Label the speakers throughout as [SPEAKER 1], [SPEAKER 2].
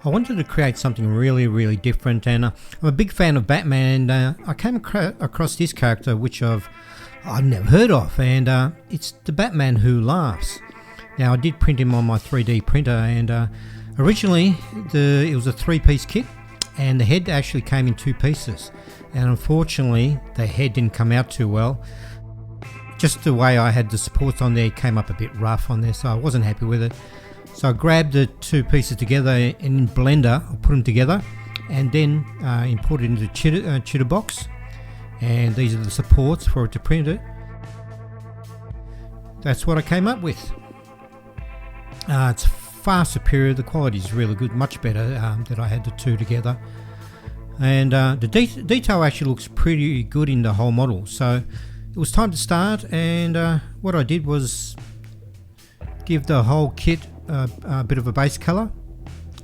[SPEAKER 1] I wanted to create something really different, and I'm a big fan of Batman, and I came across this character which I've never heard of, and it's the Batman who laughs. Now, I did print him on my 3D printer, and originally it was a 3-piece kit, and the head actually came in 2 pieces, and unfortunately the head didn't come out too well. Just the way I had the supports on there came up a bit rough on there, so I wasn't happy with it. So I grabbed the 2 pieces together in Blender, I put them together, and then imported it into the Chitter box. And these are the supports for it to print it. That's what I came up with. It's far superior, the quality is really good, much better that I had the 2 together. And the detail actually looks pretty good in the whole model. So it was time to start, and what I did was give the whole kit a bit of a base colour,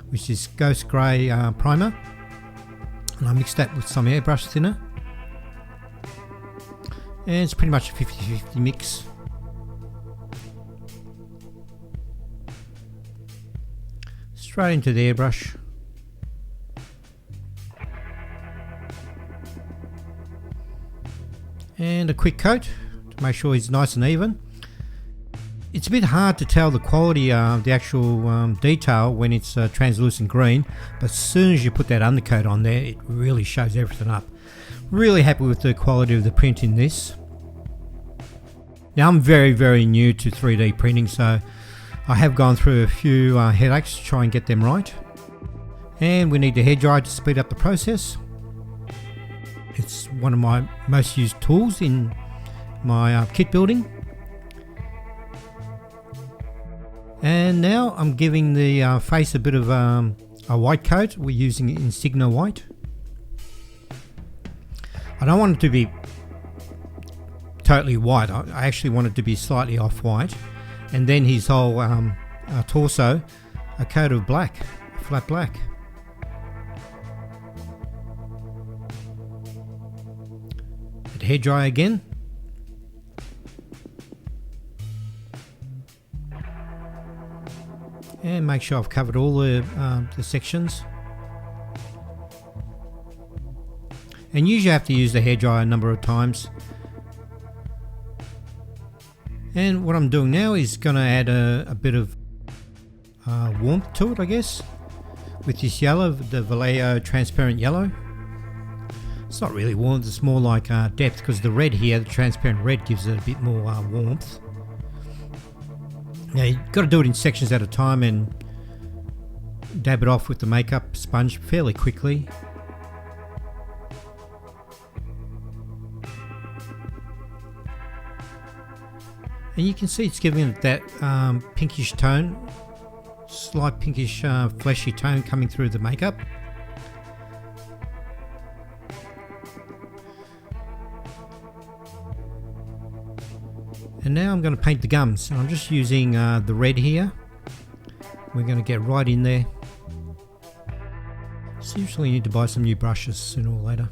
[SPEAKER 1] which is Ghost Grey primer, and I mixed that with some airbrush thinner, and it's pretty much a 50-50 mix. Straight into the airbrush, and a quick coat to make sure it's nice and even. It's a bit hard to tell the quality of the actual detail when it's translucent green, but as soon as you put that undercoat on there, it really shows everything up. Really happy with the quality of the print in this. Now, I'm very new to 3D printing, so I have gone through a few headaches to try and get them right. And we need the hairdryer to speed up the process. It's one of my most used tools in my kit building. And now I'm giving the face a bit of a white coat. We're using Insignia white. I don't want it to be totally white. I actually want it to be slightly off-white. And then his whole torso, a coat of black, flat black. The hairdryer again. And make sure I've covered all the sections. And usually I have to use the hairdryer a number of times. And what I'm doing now is going to add a bit of warmth to it, I guess, with this yellow, the Vallejo transparent yellow. It's not really warmth, it's more like depth, because the red here, the transparent red, gives it a bit more warmth. Now, you've got to do it in sections at a time and dab it off with the makeup sponge fairly quickly. And you can see it's giving it that pinkish tone, slight pinkish fleshy tone coming through the makeup. And now I'm going to paint the gums, and I'm just using the red here. We're going to get right in there. Seriously, need to buy some new brushes sooner or later.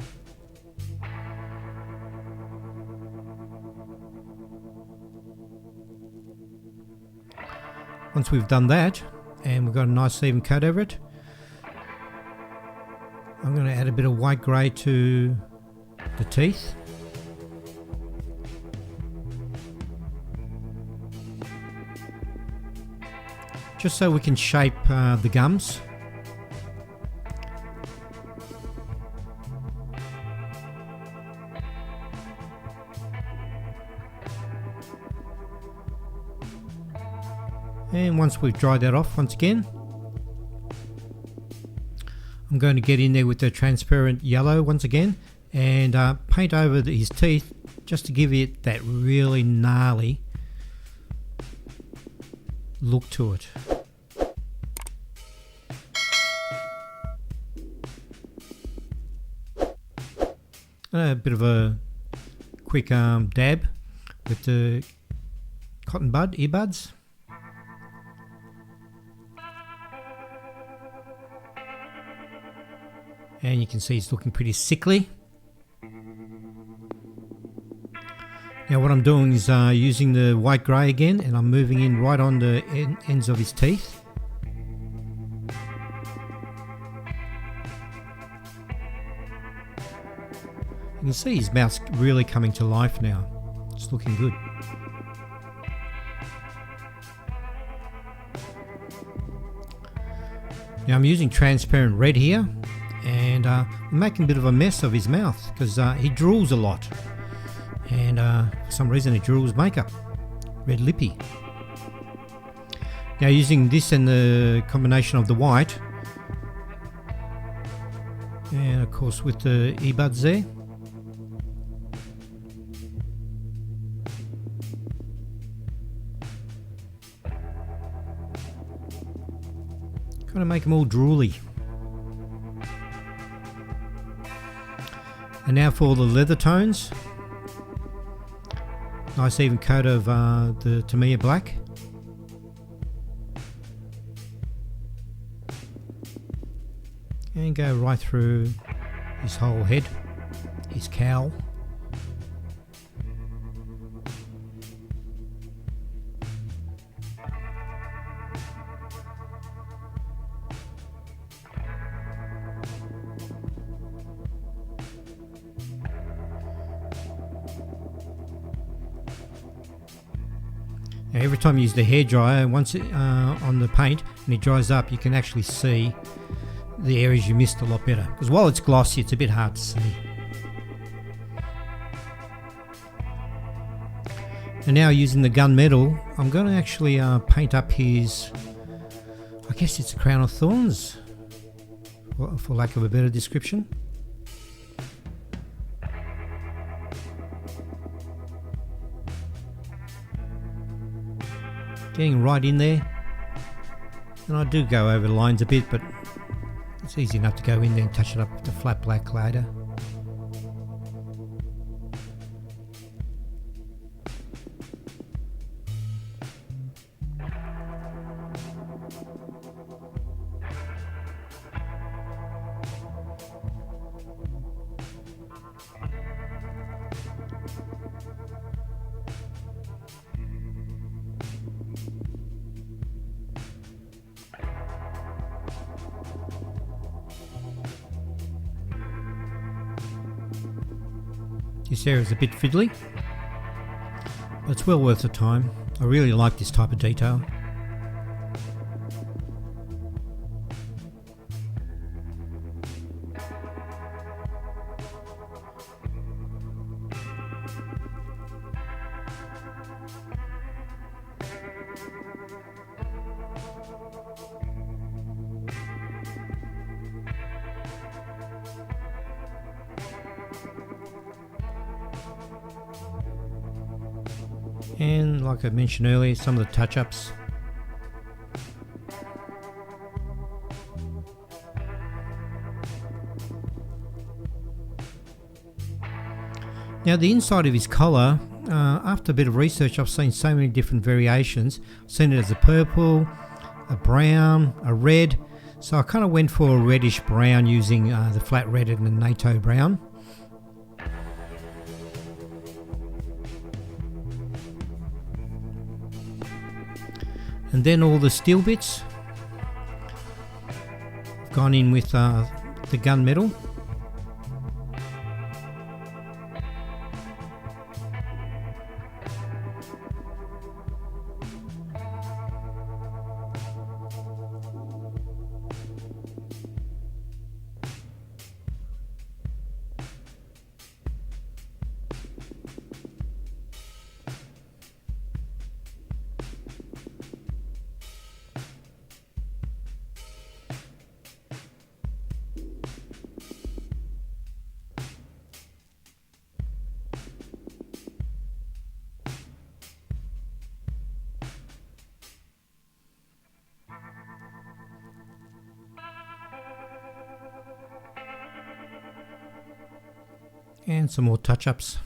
[SPEAKER 1] Once we've done that, and we've got a nice even coat over it, I'm going to add a bit of white grey to the teeth. Just so we can shape the gums. And once we've dried that off once again, I'm going to get in there with the transparent yellow once again and paint over his teeth just to give it that really gnarly look to it. A bit of a quick dab with the cotton bud earbuds. And you can see it's looking pretty sickly. Now what I'm doing is using the white grey again, and I'm moving in right on the ends of his teeth. You can see his mouth's really coming to life now. It's looking good. Now I'm using transparent red here, and I'm making a bit of a mess of his mouth because he drools a lot, and for some reason he drools makeup, red lippy. Now using this and the combination of the white, and of course with the earbuds there, kind of make them all drooly. And now for the leather tones, nice even coat of the Tamiya black. And go right through his whole head, his cowl. Now every time you use the hairdryer, once it, on the paint and it dries up, you can actually see the areas you missed a lot better, because while it's glossy it's a bit hard to see. And now using the gunmetal, I'm going to actually paint up his, I guess it's a crown of thorns, for lack of a better description. Getting right in there, and I do go over the lines a bit, but it's easy enough to go in there and touch it up with the flat black later. This area is a bit fiddly, but it's well worth the time. I really like this type of detail. And like I mentioned earlier, some of the touch-ups. Now the inside of his collar, after a bit of research, I've seen so many different variations. I've seen it as a purple, a brown, a red. So I kind of went for a reddish brown using the flat red and the NATO brown. And then all the steel bits, I've gone in with the gunmetal. And some more touch-ups.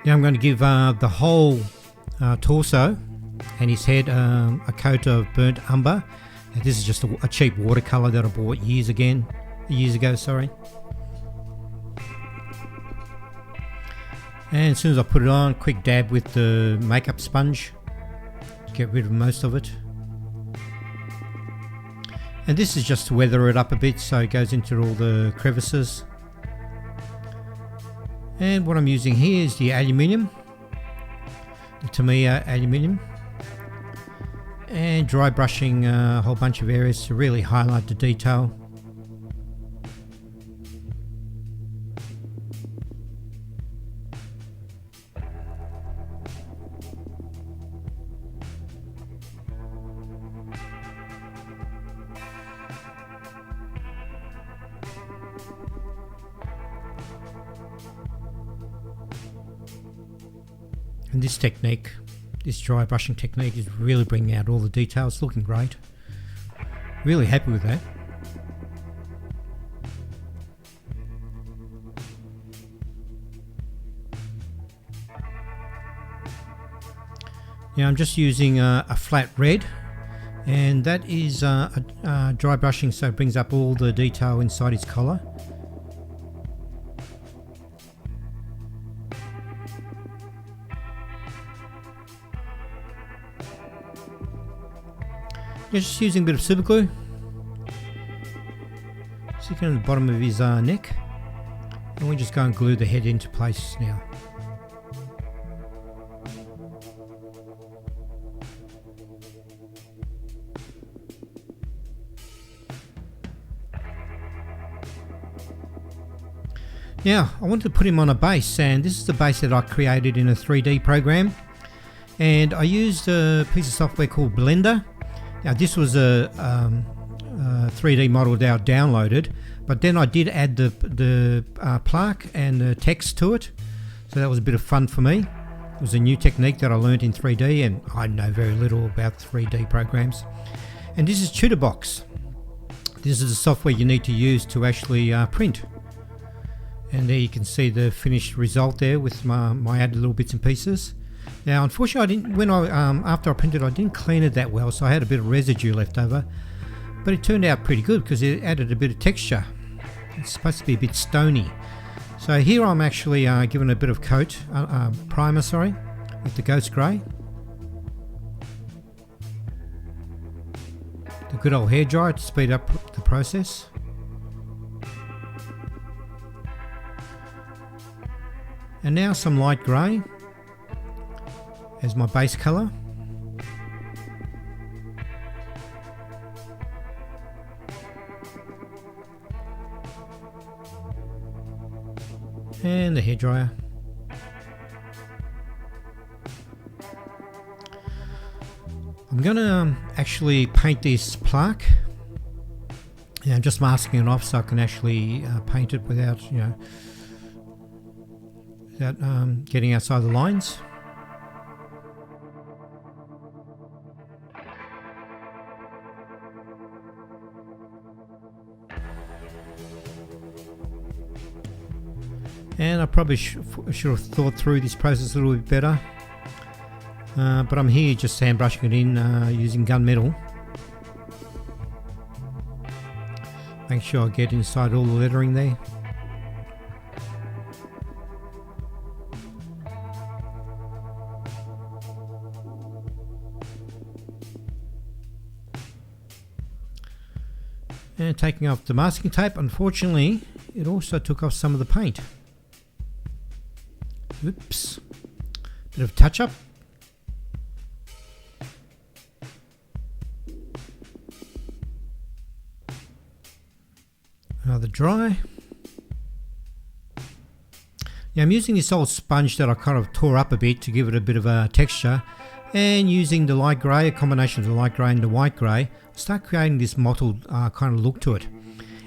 [SPEAKER 1] Now I'm going to give the whole torso and his head a coat of burnt umber. Now this is just a cheap watercolour that I bought years ago. Sorry. And as soon as I put it on, quick dab with the makeup sponge to get rid of most of it. And this is just to weather it up a bit so it goes into all the crevices. And what I'm using here is the aluminium, the Tamiya aluminium, and dry brushing a whole bunch of areas to really highlight the detail. And this technique, this dry brushing technique, is really bringing out all the details. Looking great. Really happy with that. Now I'm just using a flat red, and that is dry brushing, so it brings up all the detail inside his collar. Just using a bit of super glue, sticking on the bottom of his neck, and we just go and glue the head into place now. Now I wanted to put him on a base, and this is the base that I created in a 3D program, and I used a piece of software called Blender. Now this was a 3D model that I downloaded, but then I did add the plaque and the text to it, so that was a bit of fun for me. It was a new technique that I learned in 3D, and I know very little about 3D programs. And this is Tutorbox. This is the software you need to use to actually print. And there you can see the finished result there with my added little bits and pieces. Now, unfortunately, after I printed, I didn't clean it that well, so I had a bit of residue left over. But it turned out pretty good because it added a bit of texture. It's supposed to be a bit stony. So here I'm actually giving a bit of primer, with the Ghost Grey. The good old hairdryer to speed up the process. And now some light grey as my base colour. And the hairdryer. I'm going to actually paint this plaque. Yeah, I'm just masking it off so I can actually paint it without, without getting outside the lines. And I probably should have thought through this process a little bit better, but I'm here just sand brushing it in using gunmetal. Make sure I get inside all the lettering there. And taking off the masking tape, unfortunately it also took off some of the paint. Oops, bit of touch up. Another dry. Now I'm using this old sponge that I kind of tore up a bit to give it a bit of a texture, and using the light grey, a combination of the light grey and the white grey, start creating this mottled kind of look to it.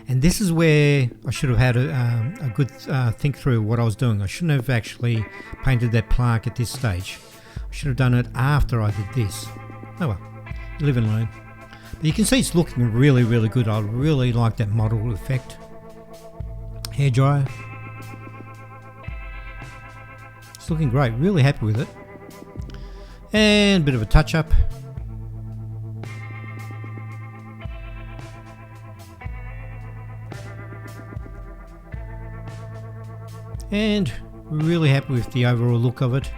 [SPEAKER 1] And this is where I should have had a good think through what I was doing. I shouldn't have actually painted that plaque at this stage. I should have done it after I did this. Oh well, you live and learn. But you can see it's looking really, really good. I really like that model effect. Hairdryer. It's looking great, really happy with it. And a bit of a touch up. And really happy with the overall look of it,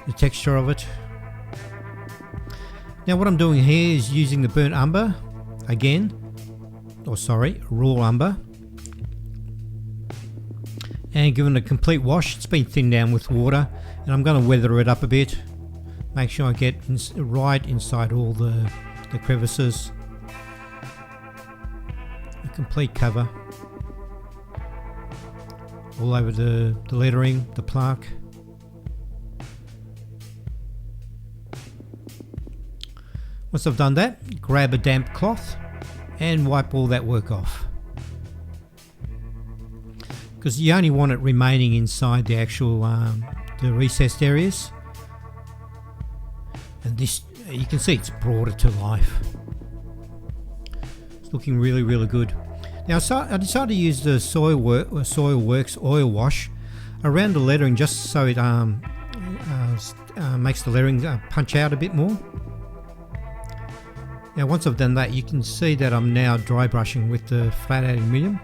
[SPEAKER 1] the texture of it. Now what I'm doing here is using the burnt umber again, or sorry, raw umber, and give it a complete wash. It's been thinned down with water, and I'm going to weather it up a bit, make sure I get right inside all the crevices. A complete cover all over the lettering, the plaque. Once I've done that, grab a damp cloth and wipe all that work off, because you only want it remaining inside the actual the recessed areas. And this, you can see it's brought it to life. It's looking really, really good. Now I decided to use the Soilworks oil wash around the lettering, just so it makes the lettering punch out a bit more. Now once I've done that, you can see that I'm now dry brushing with the flat aluminium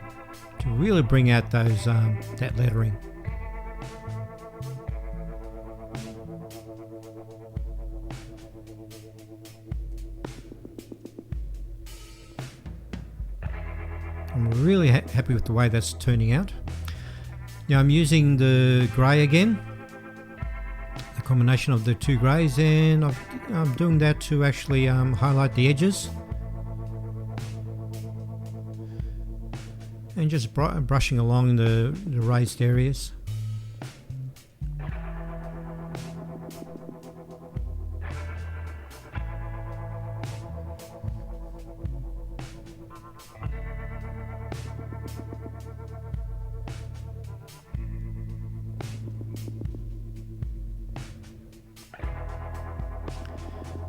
[SPEAKER 1] to really bring out those that lettering. I'm really happy with the way that's turning out. Now I'm using the grey again, the combination of the two greys, and I'm doing that to actually highlight the edges, and just brushing along the raised areas.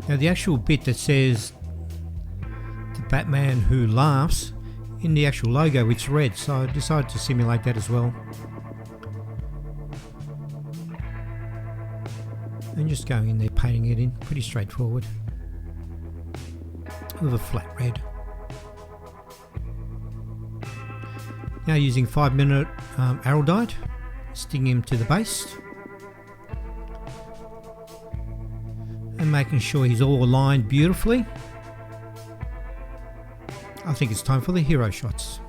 [SPEAKER 1] Now the actual bit that says the Batman who laughs, in the actual logo it's red, so I decided to simulate that as well. And just going in there, painting it in, pretty straightforward, with a flat red. Now using 5-minute araldite, sticking him to the base, and making sure he's all aligned beautifully. I think it's time for the hero shots.